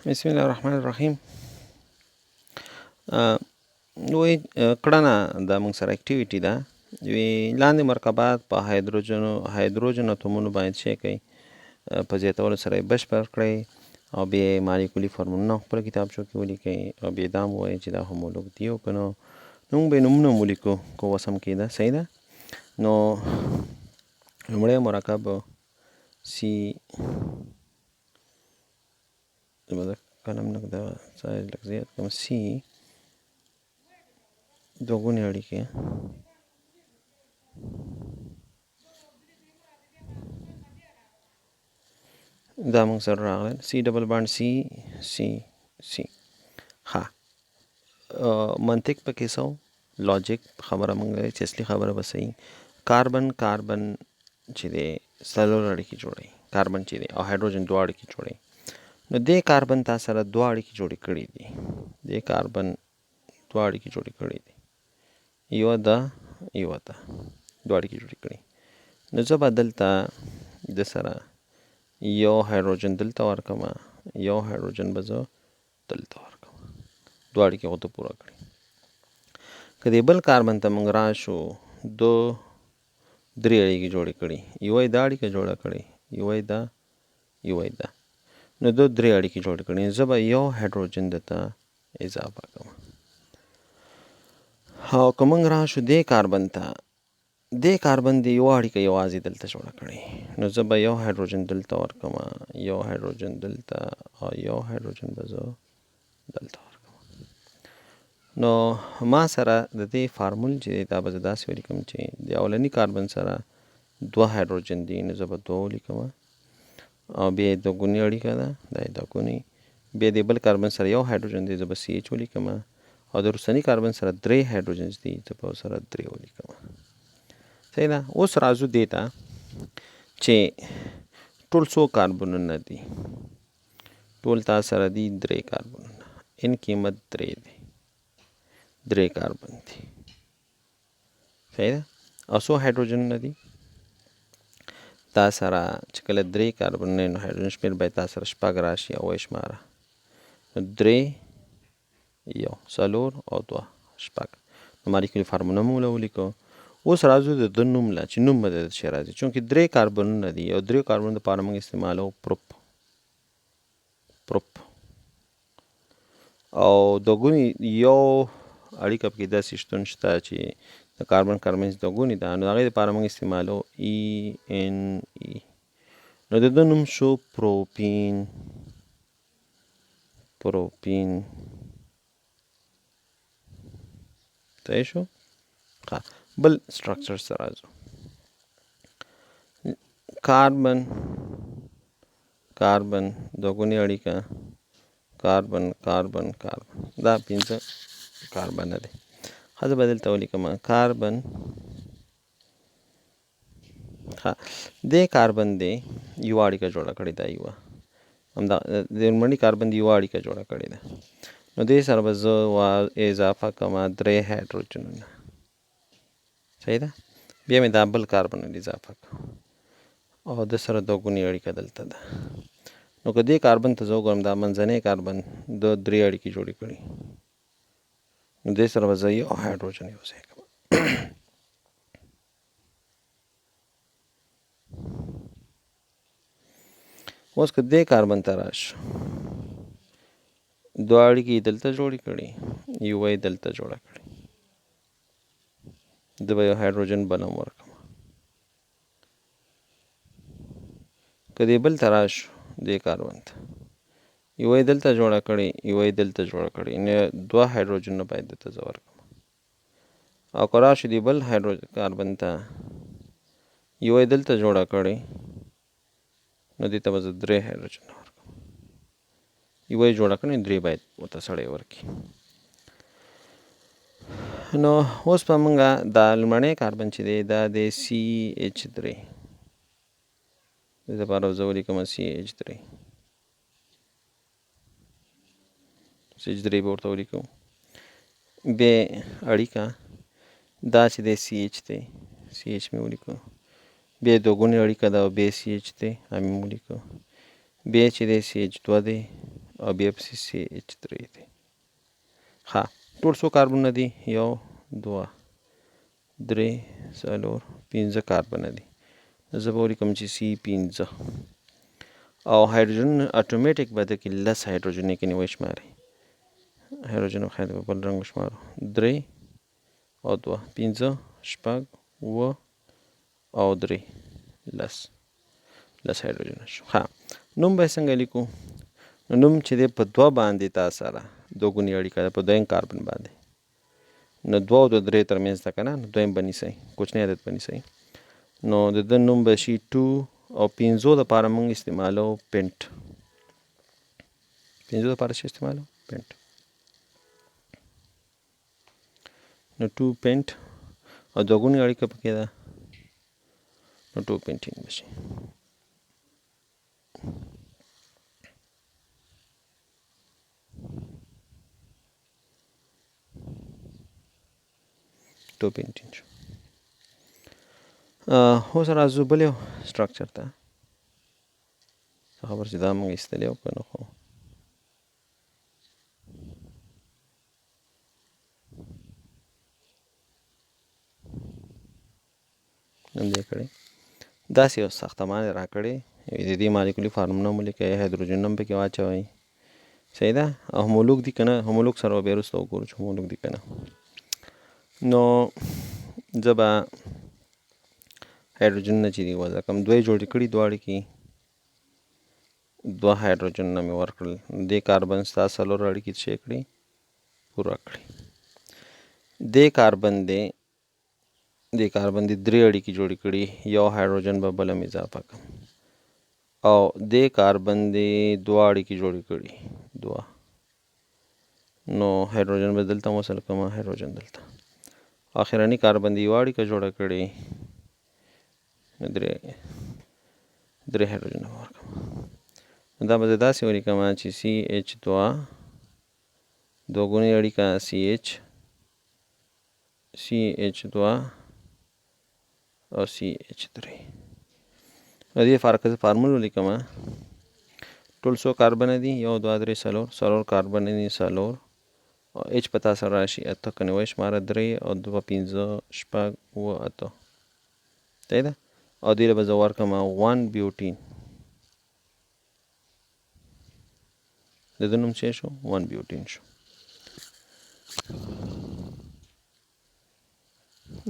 بسم الله الرحمن الرحیم. وی کړنه د موږ سره اکټیویټي ده. وی لاندې مرکبات په هایدروجن اتومونو باندې شي کوي په زیاتولو سره یې بشپړ کړئ او بیا یې مالیکولي فورمولونه خپل کتابچو کې ولیکئ او بیا دا مو ووایئ چې دا هومولوګ دي او که نو موږ به یې نومونه ولیکو که اوس هم کېده. صحیح ده. نو لومړی مرکب سی قلم لږ د سایز لږ زیات کړم. سی دوه ګونې اړیکې دا موږ سره راغلی. سی ډبل بانډ سی سی سی. ها منطق پکې څه لاجیک خبره موږ لري چې اصلي خبره به صحیح. کاربن چې دی څلور اړیکې جوړوي. کاربن چې دی او هایدروجن دوه اړیکې جوړوي. نو دې کاربن تا سره دوه اړیکې جوړې کړي دي. دې کاربن دوه اړیکې جوړې کړي دي. یوه ده دوه اړیکې جوړې کړي. نو زه به دلته د سره یو هایدروجن دلته ورکړم، یو هایدروجن به زه دلته ورکړم. دوه اړیکې خو ته پوره کړي. که دې بل کاربن ته موږ راشو درې اړیکې جوړې کړي. یوه یې دا اړیکه جوړه کړې، یوه یې دا. نو دو درې اړیکې جوړې کړي. زه به یو هایدروجن دته اضافه کوم. او که موږ راشو دې کاربن ته، دې کاربن دې یوه اړیکه یوازې دلته جوړه کړې. نو زه به یو هایدروجن دلته ورکړم، یو هایدروجن دلته او یو هایدروجن به زه دلته ورکړم. نو ما سره د دې فارمول چې دی دا به زه داسې ولیکم چې د اولني کاربن سره دوه هایدروجن دي. نو زه به دوه ولیکم او بیا یې دوه ګونې اړیکه ده، دا یې دوه ګونې. بیا د بل کاربن سره یو هایدروجن دی، زه به سی ایچ ولیکم او د وروستني کاربن سره درې هایدروجنز دي، زه به سره درې ولیکم. صحیح ده. اوس راځو دې ته چې ټول څو کاربنونه دي. ټول تا سره دي درې کاربنونه. ان قیمت درې کاربن دي. صحیح ده. او څو هایدروجنونه دي تا سره چې کله درې کاربنونه نو هایدروجن شمېر باید تا سره شپږ راشي او شماره. نو درې یو څلور او دوه شپږ. نو مالیکولي فارموله مو ولیکو. اوس راځو د ده نوم له چې نوم به د څه راځي. چونکې درې کاربنونه دي او درې کاربنونو دپاره موږ استعمالو پروپ او دوه ګونې یو اړیکه پکې داسې شتون شته چې د کاربن دوه ګونې ده. نو د هغې دپاره موږ استعمالو ای ان ای. نو د ده نوم شو پروپین. صحیح شو. بل سټرکچر سره راځو. کاربن دوه ګونې اړیکه کاربن دا پنځه کاربنه دی. زه به دلته ولیکم کاربن. دې کاربن دی یوه اړیکه جوړه کړې ده، یوه همدا د لومړني کاربن دی یوه اړیکه جوړه کړې ده. نو دې سره به زه اضافه کوم درې هایدروجنونه. صحیح ده. بیا مې دا بل کاربن اضافه کړ او د سره دوه ګونې اړیکه دلته ده. نو که دې کاربن ته زه وګورم دا منځنی کاربن د درې اړیکې جوړې کړي. نو دې سره به زه یو هایدروجن یو ځای کوم. اوس که دې کاربن ته راشو دوه اړیکې یې دلته جوړې کړي، یوه یې دلته جوړه کړې. زه به یو هایدروجن بل هم ورکړم. که دې بل ته راشو دې کاربن ته یوه یې دلته جوړه کړې، یوه یې دلته جوړه کړې. نو دوه هایدروجنونه باید دلته زه ورکړم. او که راشو دې بل کاربن ته یوه یې دلته جوړه کړې، نو دې ته به زه درې هایدروجنونه ورکړم. یوه یې جوړه کړې، درې باید ورته سړی ورکړي. نو اوس به موږ دا لومړنی کاربن چې دی دا د سی ایچ درې. دې دپاره زه ولیکم سی ایچ درې. به ورته ولیکو. بیا اړیکه دا چې دی سی ایچ دی، سی ایچ مې ولیکو. بیا دوه ګونې اړیکه ده او بیا سی ایچ دی، هم مې ولیکو. بیا چې دی سی ایچ دوه دی او بیا پسې CH3 دی. ښه ټول څو کاربنونه دي؟ 1 2 3 4 5 کاربنه دي. زه به ولیکم چې C5 او هایدروجن اتوماتیک به د کې لس هایدروجن یې کنې وشماري. هایدروجن خیر په بل رنګ وشمارو. 3 او 2 5 شپږ 7 او 3 لس هایدروجن شو. ښه نوم به یې څنګه لیکو؟ نو نوم چې دی په 2 باندې تا سره دوګونې اړیکه ده په دویم کاربن باندې. نو 2 او 3 ترمنځ ده که نه، نو دویم به نیسئ، کوچنی عدد به نیسئ. نو د ده نوم به شي 2 او 5 دپاره موږ استعمالو پینټ. 5 دپاره چې استعمالو پینټ. نو 2 پینټ او دوګونې اړیکه پکې ده، نو 2 پینټین به شي. اوس راځو بل یو سټرکچر ته. خبر چې دا موږ ایستلی او که نه، خو همدې کړی. داسې یو ساختمان یې راکړی، د دې مالیکولي فارمول نوم ولیکئ، هایدروجن نوم پکې واچوئ. صحیح ده؟ او هومولوګ دي که نه؟ هومولوګ سره به بیا وروسته وګورو چې هومولوګ دي که نه. نو زه به هایدروجنونه چې دي وضع کړم. دوه یې جوړې کړي دواړې کې 2 هایدروجنونه مې ورکړل. دې کاربن ستا 4 اړیکې څه کړي؟ پوره کړي. دې کاربن دی 3 اړیکې جوړې کړي، یو هایدروجن به بله مې اضافه کړم. او دې کاربن دی 2 اړیکې جوړې کړي 2. نو هایدروجن به دلته موصل کړم، هایدروجن دلته. آخرني کاربن دی 1 اړیکه جوړه کړې، 3 هایدروجن به ورکړم. دا به زه داسې ولیکم چې CH2 دوګونې اړیکه CH2 او CH3. د دې لپاره که زه فارمول ولیکم، ټول څو کاربنه دي؟ 1 2 3 4 کاربنه دي 4 او H په تا سره راشي 8 کنې وشماره 3 او 2 5 شپږ 7 8. صحیح ده؟ او دې له به زه ورکړم 1 بیوټین. د ده نوم څه شو؟ 1 بیوټین شو.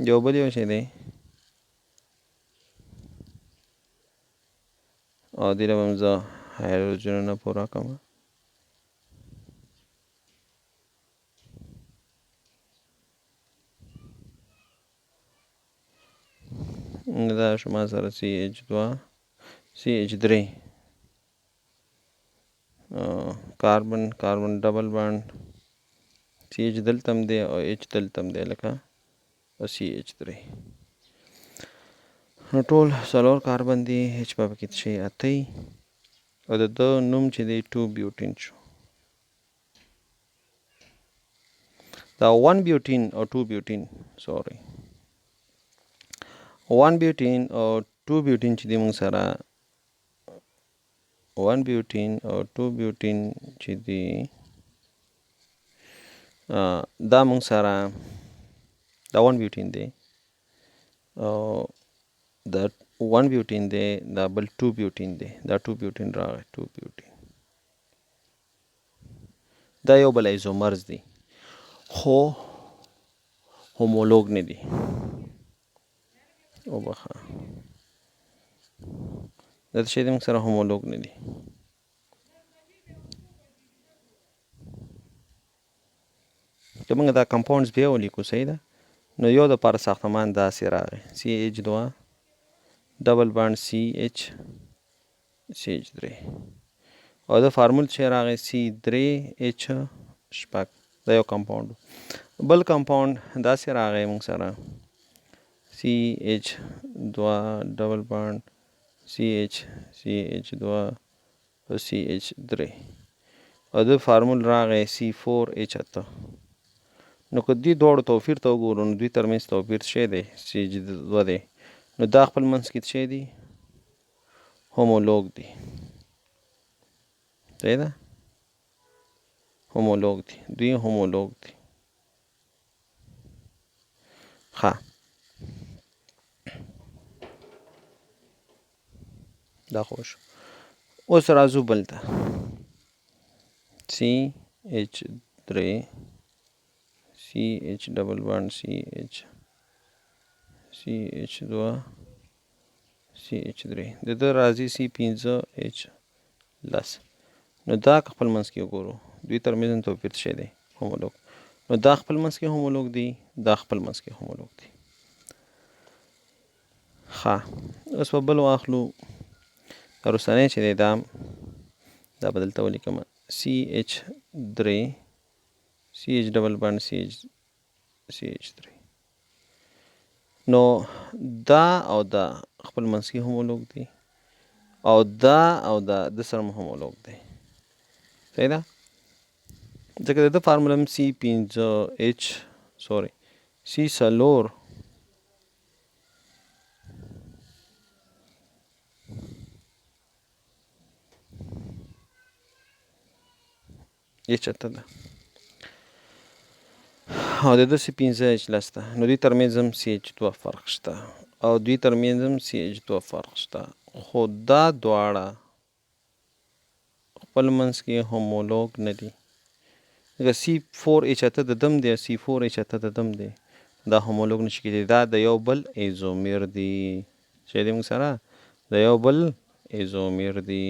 یو بل یو شی دی، او دې له به هم زه هایدروجنونه پوره کړم. دا شو ما سره CH2 CH3 کاربن ډبل بانډ CH دلته هم دی او H دلته هم دی لکه CH3. نو ټول 4 کاربن دی، H به پکې شي 8 او د ده نوم چې دی 2 بیوټین شو. دا 1 بیوټین او 2 بیوټین 1 بیوټین او 2 بیوټین چې دی موږ سره 1 بیوټین او 2 بیوټین چې دی دا موږ سره دا 1 بیوټین دی او دا 1 بیوټین دی، دا بل 2 بیوټین دی. دا 2 بیوټین راغی 2 بیوټین. دا یو بل ایزومرز دی خو هومولوګ نه دی. وبخه دا شی دی موږ سره هومولوګ نه دی. که موږ دا کمپاونډز بیا ولیکو، صحیح ده، نو یو دپاره ساختمان داسې راغی CH2 ډبل بانډ CH3 او د فارمول چې راغی C3H شپږ. دا یو کمپاونډ. بل کمپاونډ داسې راغی موږ سره CH2 ډبل بانډ CH2 او CH3 او د فارمول راغی C4H8. نو که دې دواړو توپیر ته وګورو، نو دوی ترمنځ توپیر څه دی؟ CH2 دی. نو دا خپل منځ کې څه دی؟ هومولوګ دی. صحیح ده؟ هومولوګ دي، دوی هومولوګ دي. ښه دا خو شو. اوس راځو بل ته. CH3 CH ډبل بانډ CH2 CH3 د ده راځي C5H10. نو دا که خپل منځ کې وګورو دوی ترمنځ توپیر څه شی دی؟ هومولوګ. نو دا خپل منځ کې هومولوګ دي، دا خپل منځ کې هومولوګ دي. ښه اوس په بل واخلو. دا وروستنی چې دی دا به دلته ولیکم CH3 CH ډبل بانډ CH3. نو دا او دا خپل منځ کې هومولوګ دي او دا او دا د سره هومولوګ دی. صحیح ده؟ ځکه د ده فارموله هم C4 H8 ده او د ده C5H10 ده. نو دوی ترمنځ هم CH2 فرق شته او دوی ترمنځ هم CH2 فرق شته، خو دا دواړه خپل منځ کې هومولوګ نه دي. ځکه C4H8 د دم دی او C4H8 د دم دی، دا هومولوګ نشي کېدی. دا د یو بل ایزومیر دي. چې دی موږ سره د یو بل ایزومیر دي.